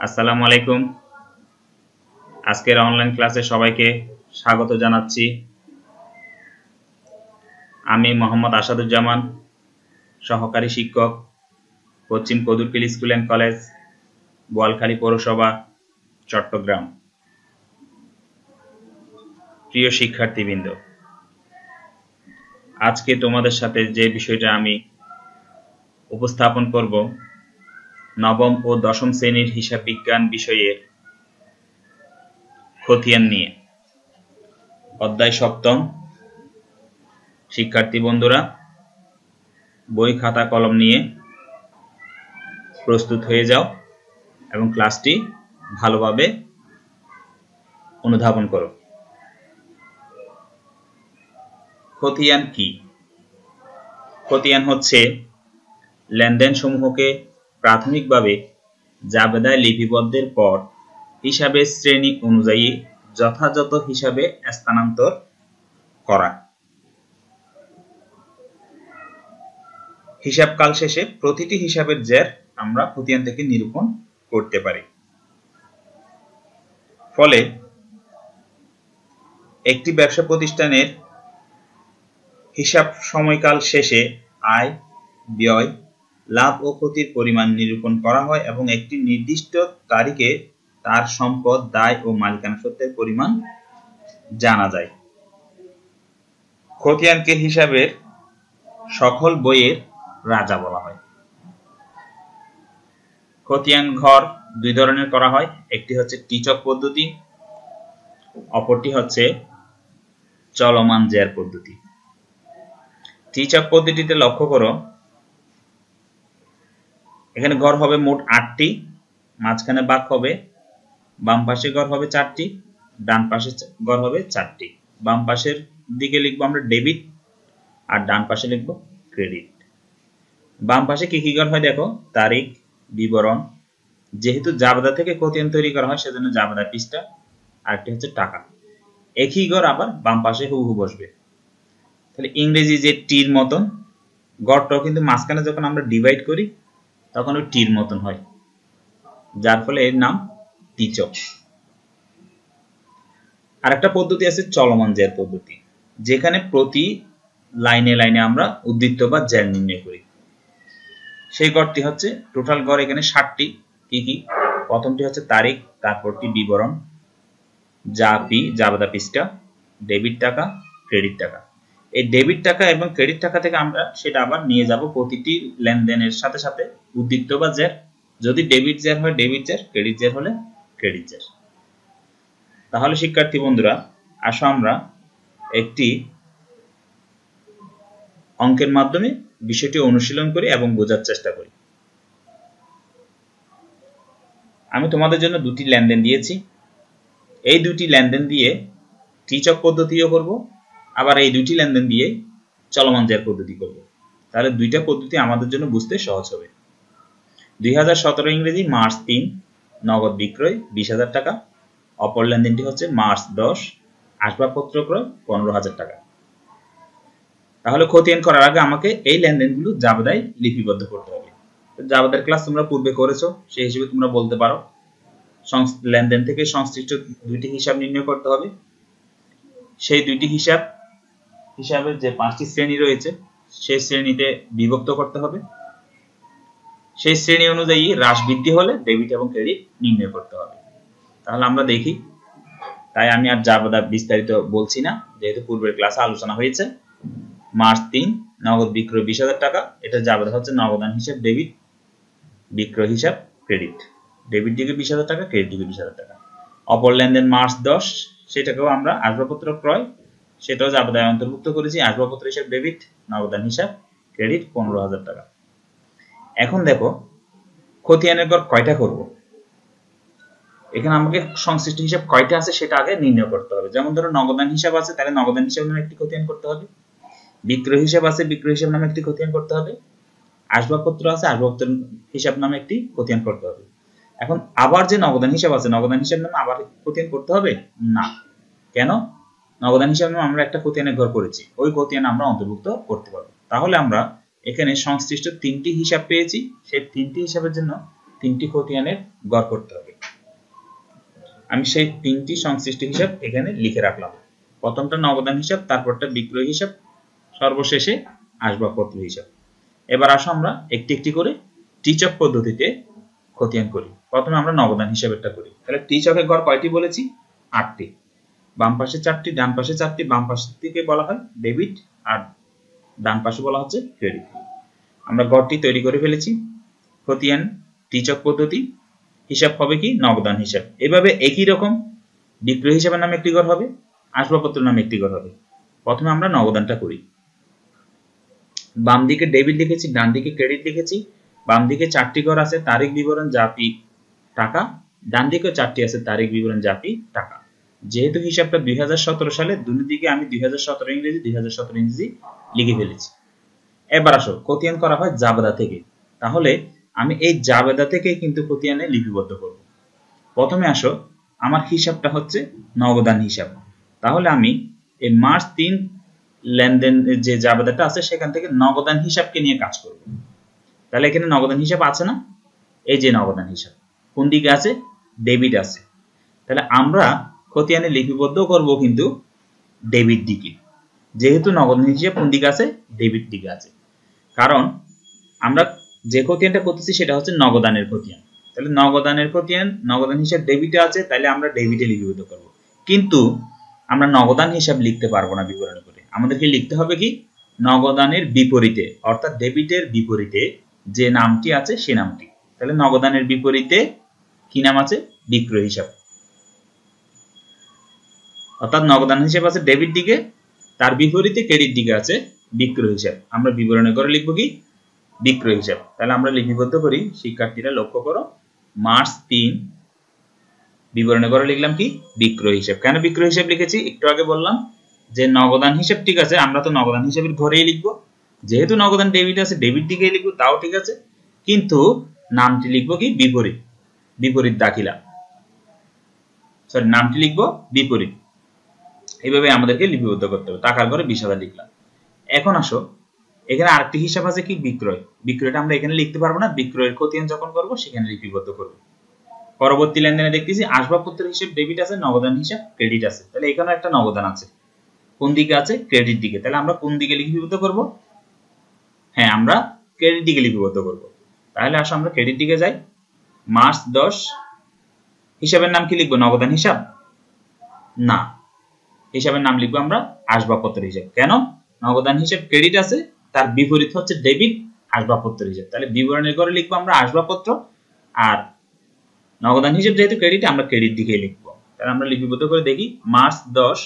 আসসালামু আলাইকুম। আজকের অনলাইন ক্লাসে সবাইকে স্বাগত জানাচ্ছি। আমি মোহাম্মদ আসাদুজ্জামান, সহকারী শিক্ষক, পশ্চিম Kadurkhil school and college, Boalkhali পৌরসভা, চট্টগ্রাম। প্রিয় শিক্ষার্থীবৃন্দ, আজকে তোমাদের সাথে যে বিষয়টা আমি উপস্থাপন করব, নবম ও দশম শ্রেণীর হিসাব বিজ্ঞান বিষয়ের খতিয়ান নিয়ে। অধ্যায় সপ্তম। শিক্ষার্থী বন্ধুরা, বই খাতা কলম নিয়ে প্রস্তুত হয়ে যাও এবং ক্লাসটি ভালোভাবে অনুধাবন করো। খতিয়ান কি? খতিয়ান হচ্ছে লেনদেন সমূহকে প্রাথমিকভাবে জাবেদায় লিপিবদ্ধের পর হিসাবের শ্রেণী অনুযায়ী যথাযথ হিসাবে স্থানান্তর করা। হিসাবকাল শেষে প্রতিটি হিসাবের জের আমরা খতিয়ান থেকে নিরূপণ করতে পারি। ফলে একটি ব্যবসা প্রতিষ্ঠানের হিসাব সময়কাল শেষে আয়, ব্যয়, লাভ ও ক্ষতির পরিমাণ নিরূপণ করা হয় এবং একটি নির্দিষ্ট তারিখে তার সম্পদ, দায় ও মালিকানা সত্ত্বের পরিমাণ জানা যায়। খতিয়ানকে হিসাবের সকল বইয়ের রাজা বলা হয়। খতিয়ান ঘর দুই ধরনের করা হয়, একটি হচ্ছে টিচক পদ্ধতি, অপরটি হচ্ছে চলমান জের পদ্ধতি। টিচক পদ্ধতিতে লক্ষ্য করো, এখানে ঘর হবে মোট 8টি, মাঝখানে বাঁক হবে, বাম পাশে ঘর হবে 4টি, ডান পাশে ঘর হবে 4টি। বাম পাশের দিকে লিখবো আমরা ডেবিট আর ডান পাশে লিখবো ক্রেডিট। বাম পাশে কি কি ঘর হয় দেখো, তারিখ, বিবরণ, যেহেতু জাবেদা থেকে খতিয়ান তৈরি করা হয় সেজন্য জাবেদা পৃষ্ঠা, আরেকটি হচ্ছে টাকা। একই ঘর আবার বাম পাশে হুবহু বসবে। তাহলে ইংরেজি যে টির মতন ঘরটাও কিন্তু মাঝখানে যখন আমরা ডিভাইড করি তখন ওই টির মতন হয়, যার ফলে এর নাম টিচক। আরেকটা পদ্ধতি আছে চলমান জের পদ্ধতি, যেখানে প্রতি লাইনে লাইনে আমরা উদ্ধৃত বা জের নির্ণয় করি। সেই গড়টি হচ্ছে টোটাল গড় এখানে 60টি। কি কি? প্রথমটি হচ্ছে তারিখ, তারপরটি বিবরণ, জাবেদা পৃষ্ঠা, ডেবিট টাকা, ক্রেডিট টাকা। এই ডেবিট টাকা এবং ক্রেডিট টাকা থেকে আমরা সেটা আবার নিয়ে যাব প্রতিটি লেনদেনের সাথে সাথে উদ্ধৃত বা জের। যদি ডেবিট জের হয় ডেবিট জের, ক্রেডিট জের হলে ক্রেডিট জের। তাহলে শিক্ষার্থী বন্ধুরা, আসো আমরা একটি অঙ্কের মাধ্যমে বিষয়টি অনুশীলন করি এবং বোঝার চেষ্টা করি। আমি তোমাদের জন্য দুটি লেনদেন দিয়েছি। এই দুটি লেনদেন দিয়ে টিচক পদ্ধতিও করব, আবার এই দুটি লেনদেন দিয়ে চলমান জের পদ্ধতি করব। তাহলে দুইটা পদ্ধতি আমাদের জন্য বুঝতে সহজ হবে। 2017 ইংরেজি মার্চ 3 নগদ বিক্রয় 20,000 টাকা। অপর লেনদেনটি হচ্ছে মার্চ 10 আসবাবপত্র ক্রয় 15,000 টাকা। তাহলে খতিয়ান করার আগে আমাকে এই লেনদেনগুলো জাবেদায় লিপিবদ্ধ করতে হবে। জাবেদার ক্লাস তোমরা পূর্বে করেছো, সেই হিসেবে তোমরা বলতে পারো। লেনদেন থেকে সংশ্লিষ্ট দুইটি হিসাব নির্ণয় করতে হবে। সেই দুইটি হিসাবের যে 5টি শ্রেণী রয়েছে সেই শ্রেণীতে বিভক্ত করতে হবে। সেই শ্রেণী অনুযায়ী হ্রাস বৃদ্ধি হলে ডেবিট এবং ক্রেডিট নির্ণয় করতে হবে। তাহলে আমরা দেখি। তাই আমি আর জাবেদা বিস্তারিত বলছি না, যেহেতু পূর্বের ক্লাসে আলোচনা হয়েছে। মার্চ 3 নগদ বিক্রয় 20,000 টাকা, এটা জাবেদা হচ্ছে নগদান হিসাব ডেবিট, বিক্রয় হিসাব ক্রেডিট। ডেবিট দিকে 20,000 টাকা, ক্রেডিট দিকে 20,000 টাকা। অপর লেনদেন মার্চ 10, সেটাকেও আমরা আসবাবপত্র ক্রয়, সেটাও জাবেদায় অন্তর্ভুক্ত করেছি। আসবাবপত্র হিসাব ডেবিট, নগদান হিসাব ক্রেডিট 15,000 টাকা। এখন দেখো খতিয়ানের গড় কয়টা করব। এখানে আমাকে সংশ্লিষ্ট হিসাব কয়টা আছে সেটা আগে নির্ণয় করতে হবে। যেমন ধরো নগদান হিসাব আছে, তাহলে নগদান হিসাব নামে একটি খতিয়ান করতে হবে। বিক্রয় হিসাব আছে, বিক্রয় হিসাব নামে একটি খতিয়ান করতে হবে। আসবাবপত্র আছে, আসবাবপত্র হিসাব নামে একটি খতিয়ান করতে হবে। এখন আবার যে নগদান হিসাব আছে, নগদান হিসাব নামে আবার খতিয়ান করতে হবে না। কেন? নগদান হিসাব নামে আমরা একটা খতিয়ানের ঘর করেছি, ওই খতিয়ান আমরা অন্তর্ভুক্ত করতে পারবো। তাহলে আমরা এখানে সংশ্লিষ্ট 3টি হিসাব পেয়েছি, সেই 3টি হিসাবের জন্য 3টি খতিয়ানের গড় করতে হবে। আমি সেই তিনটি সংশ্লিষ্ট হিসাব এখানে লিখে রাখলাম। প্রথমটা নগদান হিসাব, তারপরটা বিক্রয় হিসাব, সর্বশেষে আসবাবপত্র হিসাব। এবার আসো আমরা একটি একটি করে টিচক পদ্ধতিতে খতিয়ান করি। প্রথমে আমরা নগদান হিসাবেরটা করি। তাহলে টিচকের ঘর কয়টি বলেছি? 8টি। বাম পাশে 4টি, ডান পাশে 4টি। বাম পাশ থেকে বলা হয় ডেবিট আর ডান পাশে বলা হচ্ছে ক্রেডিট। আমরা ঘরটি তৈরি করে ফেলেছি। খতিয়ান টিচক পদ্ধতি, হিসাব হবে কি? নগদান হিসাব। এভাবে একই রকম বিক্রয় হিসাবের নামে একটি ঘর হবে, আসবাবপত্রের নামে একটি ঘর হবে। প্রথমে আমরা নগদানটা করি। বাম দিকে ডেবিট লিখেছি, ডান দিকে ক্রেডিট লিখেছি। বাম দিকে 4টি ঘর আছে, তারিখ বিবরণ জাপি টাকা। ডান দিকেও 4টি আছে, তারিখ বিবরণ জাপি টাকা। যেহেতু হিসাবটা 2017 সালে, দুই দিকে আমি 2017 ইংরেজি 2017 ইংরেজি লিখে ফেলেছি। এবার আসো, খতিয়ান করা হয় জাবেদা থেকে। তাহলে আমি এই জাবেদা থেকে কিন্তু খতিয়ানে লিপিবদ্ধ করব। প্রথমে আসো, আমার হিসাবটা হচ্ছে নগদান হিসাব। তাহলে আমি এই মার্চ 3 লেনদেন যে জাবেদাটা আছে সেখান থেকে নগদান হিসাবকে নিয়ে কাজ করব। তাহলে এখানে নগদান হিসাব আছে না? এই যে নগদান হিসাব কোন দিকে আছে? ডেবিট আছে। তাহলে আমরা খতিয়ানে লিপিবদ্ধ করব কিন্তু ডেবিট দিকে। যেহেতু নগদান হিসাব কোন দিকে আছে? ডেবিট দিকে আছে। কারণ আমরা যে খতিয়ানটা করতেছি সেটা হচ্ছে নগদানের খতিয়ান। তাহলে নগদানের খতিয়ান, নগদান হিসাব ডেবিটে আছে, তাহলে আমরা ডেবিটে লিপিবদ্ধ করব। কিন্তু আমরা নগদান হিসাব লিখতে পারবো না বিবরণ করে। আমাদেরকে লিখতে হবে কি? নগদানের বিপরীতে, অর্থাৎ ডেবিটের বিপরীতে যে নামটি আছে সে নামটি। তাহলে নগদানের বিপরীতে কি নাম আছে? বিক্রয় হিসাব। অর্থাৎ নগদান হিসাব আছে ডেবিট দিকে, তার বিপরীতে ক্রেডিট দিকে আছে বিক্রয় হিসাব। আমরা বিবরণে করে লিখবো কি? বিক্রয় হিসাব। তাহলে আমরা লিপিবদ্ধ করি। শিক্ষার্থীরা লক্ষ্য করো, মার্চ 3 বিবরণে করে লিখলাম কি? বিক্রয় হিসাব। কেন বিক্রয় হিসাব লিখেছি? একটু আগে বললাম যে নগদান হিসাব ঠিক আছে, আমরা তো নগদান হিসাবের ঘরেই লিখবো। যেহেতু নগদান ডেবিট আছে, ডেবিট দিকেই লিখবো, তাও ঠিক আছে। কিন্তু নামটি লিখবো কি? বিপরীত, বিপরীত দাখিলা। সরি, নামটি লিখবো বিপরীত। এইভাবে আমাদেরকে লিপিবদ্ধ করতে হবে। টাকার ঘরে 20,000 লিখলাম। এখন আসো, এখানে আরেকটি হিসাব আছে কি? বিক্রয়। বিক্রয়টা আমরা এখানে লিখতে পারবো না, বিক্রয়ের খতিয়ান যখন করবো সেখানে লিপিবদ্ধ করবো। পরবর্তী লেনদেনে দেখতেছি আসবাবপত্রের হিসাব ডেবিট আছে, নগদান হিসাব ক্রেডিট আছে। তাহলে এখানে একটা নগদান আছে, কোন দিকে আছে? ক্রেডিট দিকে। তাহলে আমরা কোন দিকে লিপিবদ্ধ করব? হ্যাঁ, আমরা ক্রেডিট দিকে লিপিবদ্ধ করব। তাহলে আসো আমরা ক্রেডিট দিকে যাই। মার্চ 10 হিসাবের নাম কি লিখবো? নগদান হিসাব না, হিসাবের নাম লিখবো আমরা আসবাবপত্রের হিসাব। কেন? নগদান হিসাব ক্রেডিট আছে, তার বিপরীত হচ্ছে ডেবিট, আসবাবপত্রের হিসাব। তাহলে বিবরণের ঘরে লিখবো আমরা আসবাবপত্র, আর নগদান হিসাব যেহেতু ক্রেডিট, আমরা ক্রেডিট দিকে লিখবো। তাহলে আমরা লিপিবদ্ধ করে দেখি। মার্চ 10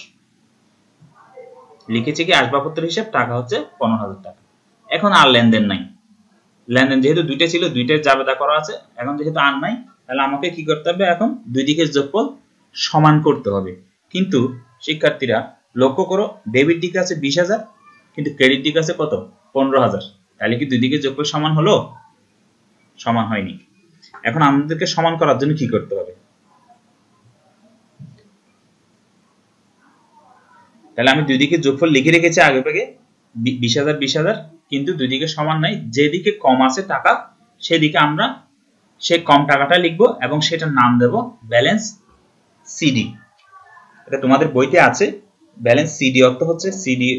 লিখেছি কি? আসবাবপত্রের হিসাব, টাকা হচ্ছে 15,000 টাকা। এখন আর লেনদেন নাই। লেনদেন যেহেতু দুইটা ছিল, দুইটার জাবেদা করা আছে। এখন যেহেতু আর নাই, তাহলে আমাকে কি করতে হবে? এখন দুই দিকের যোগফল সমান করতে হবে। কিন্তু শিক্ষার্থীরা লক্ষ্য করো, ডেবিট দিকে আছে 20,000, কিন্তু ক্রেডিট দিকে আছে কত? 15,000। তাহলে কি দুই দিকের যোগফল সমান হলো? সমান হয়নি। এখন আমাদেরকে সমান করার জন্য কি করতে হবে? তাহলে আমি দুই দিকে যোগফল লিখে রেখেছি আগে থেকে 20,000 20,000, কিন্তু দুই দিকে সমান নাই। যেদিকে কম আছে টাকা, সেদিকে আমরা সেই কম টাকাটা লিখবো এবং সেটার নাম দেব ব্যালেন্স সিডি। এটা তোমাদের বইতে আছে। ব্যালেন্স সিডি অর্থ হচ্ছে, সিডি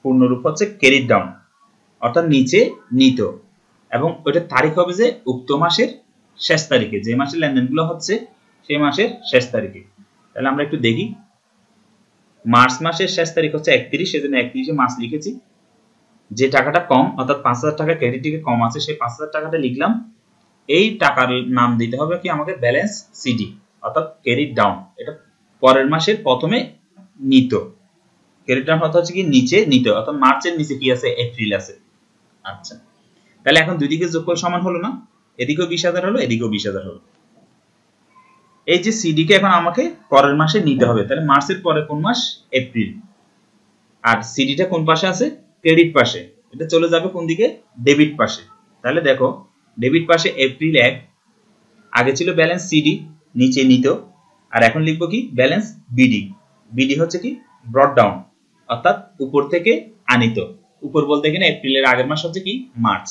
পূর্ণরূপ হচ্ছে ক্রেডিট ডাউন, অর্থাৎ নিচে নিত। এবং ওইটার তারিখ হবে যে উক্ত মাসের শেষ তারিখে, যে মাসের লেনদেনগুলো হচ্ছে সেই মাসের শেষ তারিখে। তাহলে আমরা একটু দেখি। মার্চ মাসের শেষ তারিখ হচ্ছে 31, সেজন্য 31 মার্চ লিখেছি। যে টাকাটা কম, অর্থাৎ 5,000 টাকা ক্রেডিট থেকে কম আছে, সেই 5,000 টাকাটা লিখলাম। এই টাকার নাম দিতে হবে কি আমাকে? ব্যালেন্স সিডি, অর্থাৎ ক্রেডিট ডাউন। এটা পরের মাসের প্রথমে নিত। ক্রেডিট ডাউন হচ্ছে কি? নিচে নিত, অর্থাৎ মার্চের নিচে কি আছে? এপ্রিল আছে। আচ্ছা, তাহলে এখন দুই দিকে যোগফল সমান হলো না? এদিকেও 20,000 হলো, এদিকেও 20,000 হলো। এই যে সিডি কে এখন আমাকে পরের মাসে নিতে হবে। তাহলে মার্চের পরে কোন মাস? এপ্রিল। আর সিডিটা কোন পাশে আছে? ক্রেডিট পাশে। এটা চলে যাবে কোন দিকে? ডেবিট পাশে। তাহলে দেখো, ডেবিট পাশে এপ্রিল 1, আগে ছিল ব্যালেন্স সিডি, নিচে নিত। আর এখন লিখবো কি? Balance BD. বিডি হচ্ছে কি? ব্রট ডাউন, অর্থাৎ উপর থেকে আনিত। উপর বলতে গেলে এপ্রিলের আগের মাস হচ্ছে কি? মার্চ।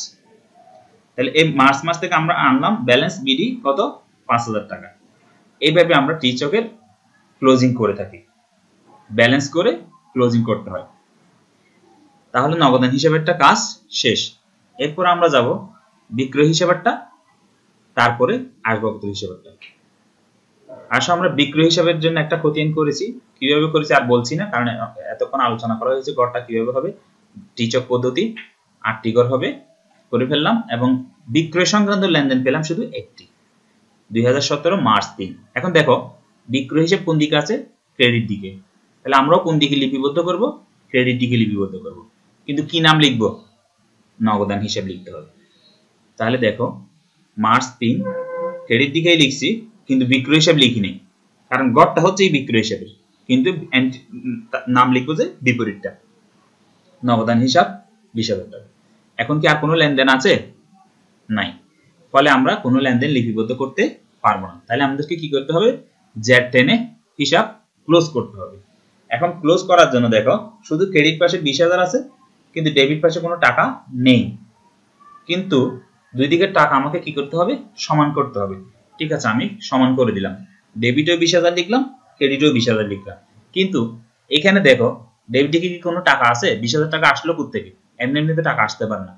তাহলে এই মার্চ মাস থেকে আমরা আনলাম ব্যালেন্স বিডি কত? 5,000 টাকা। এইভাবে আমরা টিচকের ক্লোজিং করে থাকি, ব্যালেন্স করে ক্লোজিং করতে হয়। তাহলে নগদান হিসাবেরটা কাজ শেষ। এরপর আমরা যাব বিক্রয় হিসাবেরটা, তারপরে আসবাবপত্র হিসাবেরটা। আসলে আমরা বিক্রয় হিসাবের জন্য একটা খতিয়ান করেছি, কিভাবে করেছি আর বলছি না, কারণ এতক্ষণ আলোচনা করা হয়েছে গড়টা কিভাবে হবে, টিচক পদ্ধতি 8টি গড় হবে করে ফেললাম, এবং বিক্রয় সংক্রান্ত লেনদেন পেলাম শুধু একটি, 2017 মার্চ 3। এখন দেখো বিক্রয় হিসাব কোন দিকে আছে, ক্রেডিট দিকে। তাহলে আমরাও কোন দিকে লিপিবদ্ধ করব, ক্রেডিট দিকে লিপিবদ্ধ করব, কিন্তু কি নাম লিখব, নগদান হিসাব লিখতে হবে। তাহলে দেখো মার্চ 3 ক্রেডিট দিকেই লিখছি, কিন্তু বিক্রয় হিসাব লিখিনি, কারণ গড়টা হচ্ছে এই বিক্রয় হিসাবের, কিন্তু নাম লিখবো যে বিপরীতটা, নগদান হিসাব 20,000 টাকা। এখন কি আর কোনো লেনদেন আছে, নাই, ফলে আমরা কোনো লেনদেন লিপিবদ্ধ করতে পারবো না। তাহলে আমাদেরকে কি করতে হবে, Z10 এ হিসাব ক্লোজ করতে হবে। এখন ক্লোজ করার জন্য দেখো শুধু ক্রেডিট পাশে 20,000 আছে, কিন্তু ডেবিট পাশে কোনো টাকা নেই, কিন্তু দুই দিকের টাকা আমাকে কি করতে হবে, সমান করতে হবে। ঠিক আছে, আমি সমান করে দিলাম, ডেবিটও 20,000 লিখলাম, ক্রেডিটও 20,000 লিখলাম, কিন্তু এখানে দেখো ডেবিটে কি কোনো টাকা আছে, 20,000 টাকা আসলো কোত্থেকে, এমনি এমনিতে টাকা আসতে পারে না।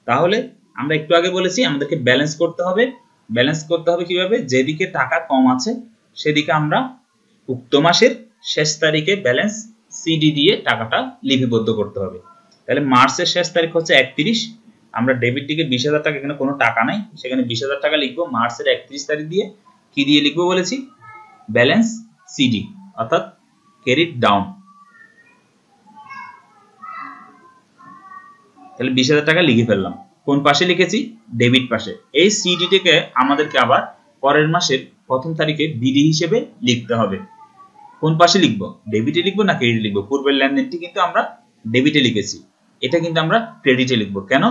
তাহলে আমরা একটু আগে বলেছি আমাদেরকে ব্যালেন্স করতে হবে। ব্যালেন্স করতে হবে কিভাবে, যেদিকে টাকা কম আছে সেদিকে আমরা উক্ত মাসের শেষ তারিখে ব্যালেন্স সিডি দিয়ে টাকাটা লিপিবদ্ধ করতে হবে। তাহলে মার্চের শেষ তারিখ হচ্ছে 31, আমরা ডেবিট দিকে 20,000 টাকা, এখানে কোনো টাকা নাই, সেখানে 20,000 টাকা লিখবো। মার্চের 31 তারিখ দিয়ে কি দিয়ে লিখবো বলেছি, ব্যালেন্স সিডি, অর্থাৎ ক্রেডিট ডাউন। তাহলে 20,000 টাকা লিখে ফেললাম, কোন পাশে লিখেছি, ডেবিট পাশে। এই সিডিটিকে আমাদেরকে আবার পরের মাসের প্রথম তারিখে বিডি হিসেবে লিখতে হবে। কোন পাশে লিখবো, ডেবিটে লিখবো না ক্রেডিটে লিখবো, পূর্বের লেনদেনটি কিন্তু আমরা ডেবিটে লিখেছি, এটা কিন্তু আমরা ক্রেডিটে লিখবো। কেন,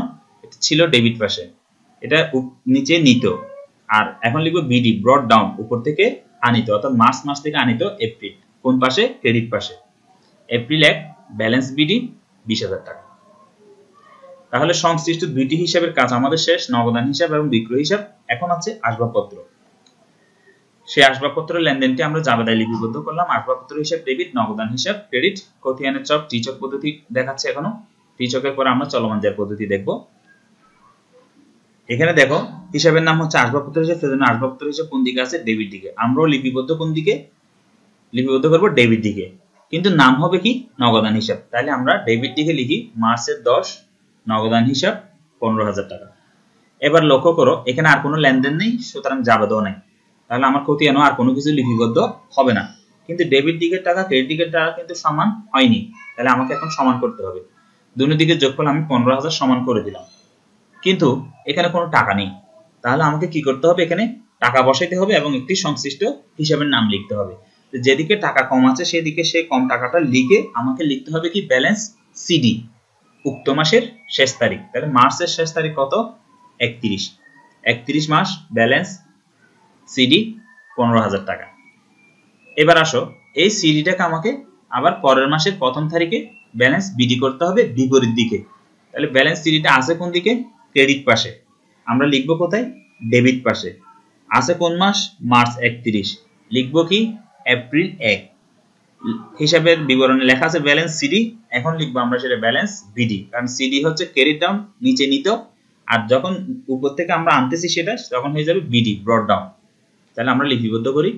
এটা ছিল ডেবিট পাশে, এটা নিচে নিত, আর এখন লিখবো বিডি, ব্রট ডাউন, উপর থেকে আনিত, অর্থাৎ মার্চ মাস থেকে আনিত এপ্রিল। কোন পাশে, ক্রেডিট পাশে। এপ্রিল 1 ব্যালেন্স বিডি 20,000 টাকা। তাহলে সংশ্লিষ্ট দুইটি হিসাবের কাজ আমাদের শেষ, নগদান হিসাব এবং বিক্রয় হিসাব। এখন আছে আসবাবপত্র। সেই আসবাবপত্র লেনদেনটি আমরা জাবেদায় লিপিবদ্ধ করলাম। আসবাবপত্র হিসাব ডেবিট, নগদান হিসাব ক্রেডিট। খতিয়ানের চক টিচক পদ্ধতি দেখাচ্ছে এখনো, টিচকের পরে আমরা চলমান জার পদ্ধতি দেখব। এখানে দেখো হিসাবের নাম হচ্ছে আসবাবপত্র হিসাব, সেজন্য আসবাবপত্র হিসাব কোন দিকে আছে, ডেবিট দিকে। আমরাও লিপিবদ্ধ কোন দিকে, লিপিবদ্ধ করব ডেবিট দিকে, কিন্তু নাম হবে কি, নগদান হিসাব। তাহলে আমরা ডেবিট দিকে লিখি মার্চের 10, নগদান হিসাব 15,000 টাকা। এবার লক্ষ্য করো এখানে আর কোনো লেনদেন নেই, সুতরাং জাবেদাও নেই, তাহলে আমার খতিয়ানও আর কোনো কিছু লিপিবদ্ধ হবে না। কিন্তু ডেবিট দিকের টাকা ক্রেডিট দিকের টাকা কিন্তু সমান হয়নি, তাহলে আমাকে এখন সমান করতে হবে। দুই দিকের যোগফল আমি 15,000 সমান করে দিলাম, কিন্তু এখানে কোনো টাকা নেই, তাহলে আমাকে কি করতে হবে, এখানে টাকা বসাইতে হবে এবং একটি সংশ্লিষ্ট হিসাবের নাম লিখতে হবে। যেদিকে টাকা কম আছে সেদিকে সেই কম টাকাটা লিখে আমাকে লিখতে হবে কি, ব্যালেন্স সিডি, উক্ত মাসের শেষ তারিখ। তাহলে মার্চের শেষ তারিখ কত, 31 মাস, ব্যালেন্স সিডি 15,000 টাকা। এবার আসো এই সিডিটাকে আমাকে আবার পরের মাসের প্রথম তারিখে ব্যালেন্স বিডি করতে হবে বিপরীত দিকে। তাহলে ব্যালেন্স সিডিটা আছে কোন দিকে, ক্রেডিট পাশে, আমরা লিখবো কোথায়, ডেবিট পাশে। আছে কোন মাস, মার্চ 31, লিখবো কি, এপ্রিল 1। হিসাবের বিবরণে লেখা আছে ব্যালেন্স সিডি, এখন লিখবো আমরা সেটা ব্যালেন্স বিডি, কারণ সিডি হচ্ছে ক্রেডিট ডাউন, নিচে নিত, আর যখন উপর থেকে আমরা আনতেছি সেটা তখন হয়ে যাবে বিডি, ব্রট ডাউন। তাহলে আমরা লিপিবদ্ধ করি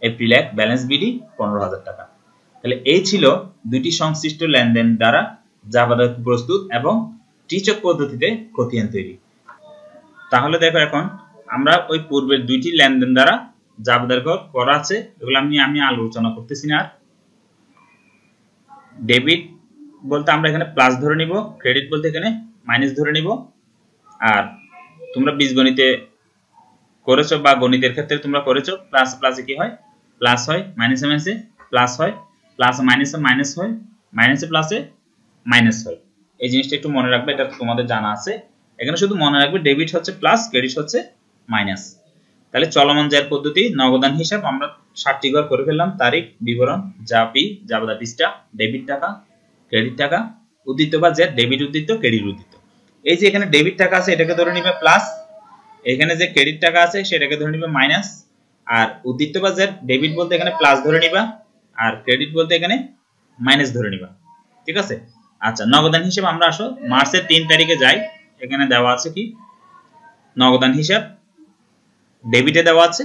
এপ্রিল 1 ব্যালেন্স বিডি 15,000 টাকা। তাহলে এই ছিল দুইটি সংশ্লিষ্ট লেনদেন দ্বারা জাবেদা প্রস্তুত এবং টিচক পদ্ধতিতে খতিয়ান তৈরি। তাহলে দেখো এখন আমরা ওই পূর্বের দুইটি লেনদেন দ্বারা জাবেদার করা আছে, এগুলো আমি আলোচনা করতেছি না। আর ডেবিট বলতে আমরা এখানে প্লাস ধরে নিব, ক্রেডিট বলতে এখানে মাইনাস ধরে নিব। আর তোমরা বীজগণিতে করেছো বা গণিতের ক্ষেত্রে তোমরা করেছো, প্লাস প্লাসে কি হয়, প্লাস হয়, মাইনাসে মাইনাসে প্লাস হয়, প্লাস মাইনাসে মাইনাস হয়, মাইনাসে প্লাসে মাইনাস হয়। এই জিনিসটা একটু মনে রাখবে, এটা তোমাদের জানা আছে। এখানে শুধু মনে রাখবে ডেবিট হচ্ছে প্লাস, ক্রেডিট হচ্ছে মাইনাস। তাহলে চলমান জার পদ্ধতি, নগদান হিসাব আমরা 7টি ঘর করে ফেললাম। তারিখ, বিবরণ, জাপি, জাবেদা পৃষ্ঠা, ডেবিট টাকা, ক্রেডিট টাকা, উদ্দীত বা জেড, ডেবিট উদ্দীত, ক্রেডিট উদ্দীত। এই যে এখানে ডেবিট টাকা আছে এটাকে ধরে নিবে প্লাস, এখানে যে ক্রেডিট টাকা আছে সেটাকে ধরে নিবে মাইনাস, আর উদ্দীপ্ত বা জেড, ডেবিট বলতে এখানে প্লাস ধরে নিবা আর ক্রেডিট বলতে এখানে মাইনাস ধরে নিবা। ঠিক আছে? আচ্ছা, নগদান হিসাব আমরা আসো মার্চের 3 তারিখে যাই। এখানে দেওয়া আছে কি নগদান হিসাব, ডেবিটে দেওয়া আছে।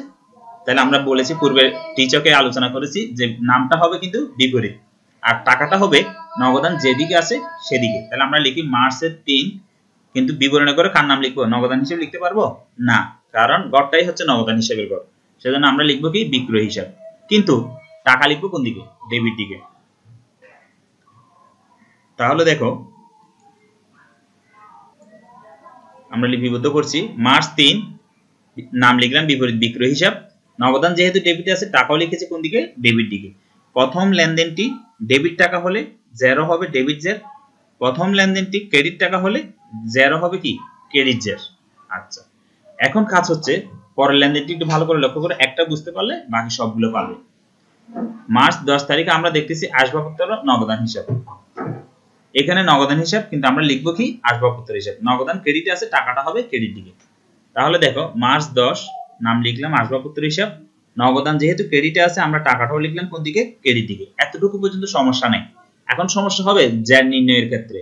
তাহলে আমরা বলেছি পূর্বে টিচকে আলোচনা করেছি যে নামটা হবে কিন্তু বিপরীত আর টাকাটা হবে নগদান যেদিকে আছে সেদিকে। তাহলে আমরা লিখি মার্চের 3, কিন্তু বিবরণে করে কার নাম লিখবো? নগদান হিসেবে লিখতে পারবো না, কারণ গড়টাই হচ্ছে নগদান হিসেবের গড়। সেজন্য আমরা লিখবো কি বিক্রয় হিসাব, কিন্তু টাকা লিখবো কোন দিকে? ডেবিট দিকে। তাহলে দেখো আমরা লিপিবদ্ধ করছি মার্চ 3, নাম লিখলাম বিপরীত বিক্রয় হিসাব। নগদান যেহেতু ডেবিটে আছে, টাকাও লিখেছি কোন দিকে? ডেবিট দিকে। প্রথম লেনদেনটি ডেবিট টাকা হলে জেরো হবে ডেবিট জের, প্রথম লেনদেনটি ক্রেডিট টাকা হলে জেরো হবে কি? ক্রেডিট জের। আচ্ছা, এখন কাজ হচ্ছে পরের লেনদেনটি একটু ভালো করে লক্ষ্য করে একটা বুঝতে পারলে বাকি সবগুলো পারবে। মার্চ 10 তারিখে আমরা দেখতেছি আসবাবপত্র নগদান হিসাব। এখানে নগদান হিসাব, কিন্তু আমরা লিখবো কি আসবাবপত্র হিসাব। নগদান ক্রেডিটে আছে, টাকাটা হবে ক্রেডিট দিকে। তাহলে দেখো মার্চ 10 নাম লিখলাম আসবাবপত্র হিসাব। নগদান যেহেতু ক্রেডিটে আছে, আমরা টাকাটাও লিখলাম কোন দিকে? ক্রেডিট দিকে। এতটুকু পর্যন্ত সমস্যা নেই। এখন সমস্যা হবে জেড নির্ণয়ের ক্ষেত্রে।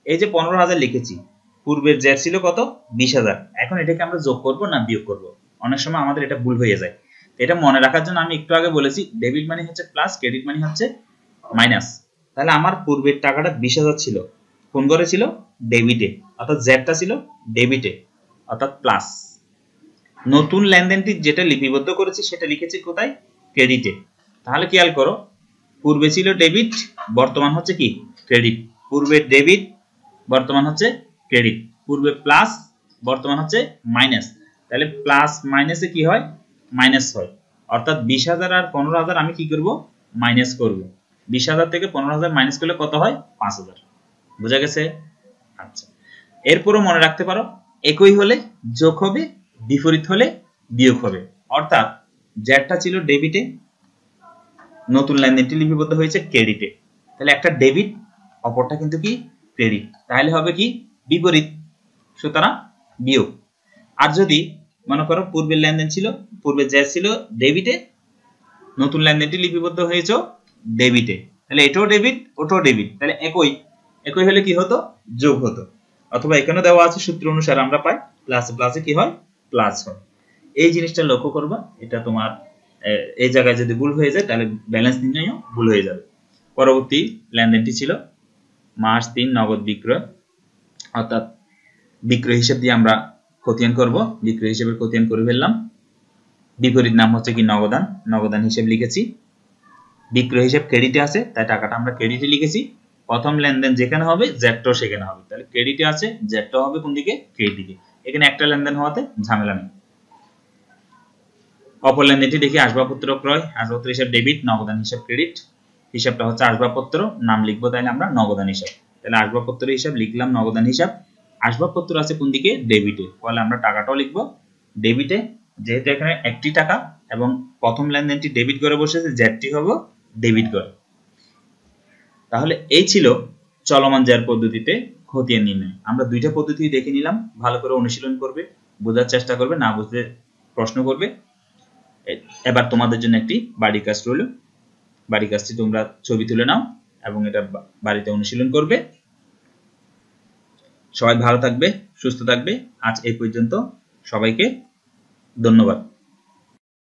এই যে 15,000 লিখেছি, পূর্বের জেড ছিল কত? 20,000। এখন এটাকে আমরা যোগ করব না বিয়োগ করব? অনেক সময় আমাদের এটা ভুল হয়ে যায়। এটা মনে রাখার জন্য আমি একটু আগে বলেছি ডেবিট মানে হচ্ছে প্লাস, ক্রেডিট মানে হচ্ছে মাইনাস। তাহলে আমার পূর্বের টাকাটা 20,000 ছিল, কোন ঘরে ছিল? ডেবিটে, অর্থাৎ জেডটা ছিল ডেবিটে অর্থাৎ প্লাস। নতুন লেনদেনটি যেটা লিপিবদ্ধ করেছি সেটা লিখেছি কোথায়? ক্রেডিটে। তাহলে খেয়াল করো, পূর্বে ছিল ডেবিট, বর্তমান হচ্ছে কি? ক্রেডিট। পূর্বে ডেবিট, বর্তমান হচ্ছে ক্রেডিট। পূর্বে প্লাস, বর্তমান হচ্ছে মাইনাস। তাহলে প্লাস মাইনাসে কি হয়? মাইনাস হয়। অর্থাৎ 20,000 আর 15,000 আমি কি করব? মাইনাস করব। 20,000 থেকে 15,000 মাইনাস করলে কত হয়? 5,000। বোঝা গেছে? আচ্ছা, এরপরও মনে রাখতে পারো একই হলে যোগ হবে, বিপরীত হলে বিয়োগ হবে। অর্থাৎ জেডটা ছিল ডেবিটে, নতুন লেনদেনটি লিপিবদ্ধ হয়েছে ক্রেডিটে। তাহলে একটা ডেবিট, অপরটা কিন্তু কি? ক্রেডিট। তাহলে হবে কি? বিপরীত, সুতরাং বিয়োগ। আর যদি মনে করো পূর্বের লেনদেন ছিল, পূর্বে জেড ছিল ডেবিটে, নতুন লেনদেনটি লিপিবদ্ধ হয়েছে ডেবিটে, তাহলে এটাও ডেবিট ওটাও ডেবিট, তাহলে একই। একই হলে কি হতো? যোগ হতো। অথবা এখানে দেওয়া আছে সূত্র অনুসারে আমরা পাই প্লাসে প্লাসে কি হয়? প্লাস হয়। এই জিনিসটা লক্ষ্য করবা, এটা তোমার এই জায়গায় যদি ভুল হয়ে যায় তাহলে ব্যালেন্স নির্ণয়ও ভুল হয়ে যাবে। পরবর্তী লেনদেনটি ছিল মার্চ 3 নগদ বিক্রয়, অর্থাৎ বিক্রয় হিসাব দিয়ে আমরা খতিয়ান করব। বিক্রয় হিসাবের খতিয়ান করে ফেললাম। বিপরীত নাম হচ্ছে কি? নগদান। নগদান হিসাব লিখেছি। বিক্রয় হিসাব ক্রেডিটে আছে, তাই টাকাটা আমরা ক্রেডিটে লিখেছি। প্রথম লেনদেন যেখানে হবে জেডটাও সেখানে হবে, তাহলে ক্রেডিটে আছে, জেডটাও হবে কোন দিকে? ক্রেডিট দিকে। এখানে একটা লেনদেন হওয়াতে ঝামেলা নেই। অপর লেনদেনটি দেখি আসবাবপত্র ক্রয়। আসবাবপত্র হিসাব ডেবিট, নগদান হিসাব ক্রেডিট। হিসাবটা হচ্ছে আসবাবপত্র, নাম লিখবো তাহলে আমরা নগদান হিসাব। তাহলে আসবাবপত্র হিসাব লিখলাম নগদান হিসাব। আসবাবপত্র আছে কোন দিকে? ডেবিটে, তাহলে আমরা টাকাটাও লিখবো ডেবিটে। যেহেতু এখানে একটি টাকা এবং প্রথম লেনদেনটি ডেবিট করে বসেছে, জেডটি হবে ডেবিট করে। তাহলে এই ছিল চলমান জার পদ্ধতিতে খতিয়ান নির্ণয়। আমরা দুইটা পদ্ধতি দেখে নিলাম, ভালো করে অনুশীলন করবে, বোঝার চেষ্টা করবে, না বুঝলে প্রশ্ন করবে। এবার তোমাদের জন্য একটি বাড়ি কাজ রইল। বাড়ি কাজটি তোমরা ছবি তুলে নাও এবং এটা বাড়িতে অনুশীলন করবে। সবাই ভালো থাকবে, সুস্থ থাকবে। আজ এই পর্যন্ত, সবাইকে ধন্যবাদ।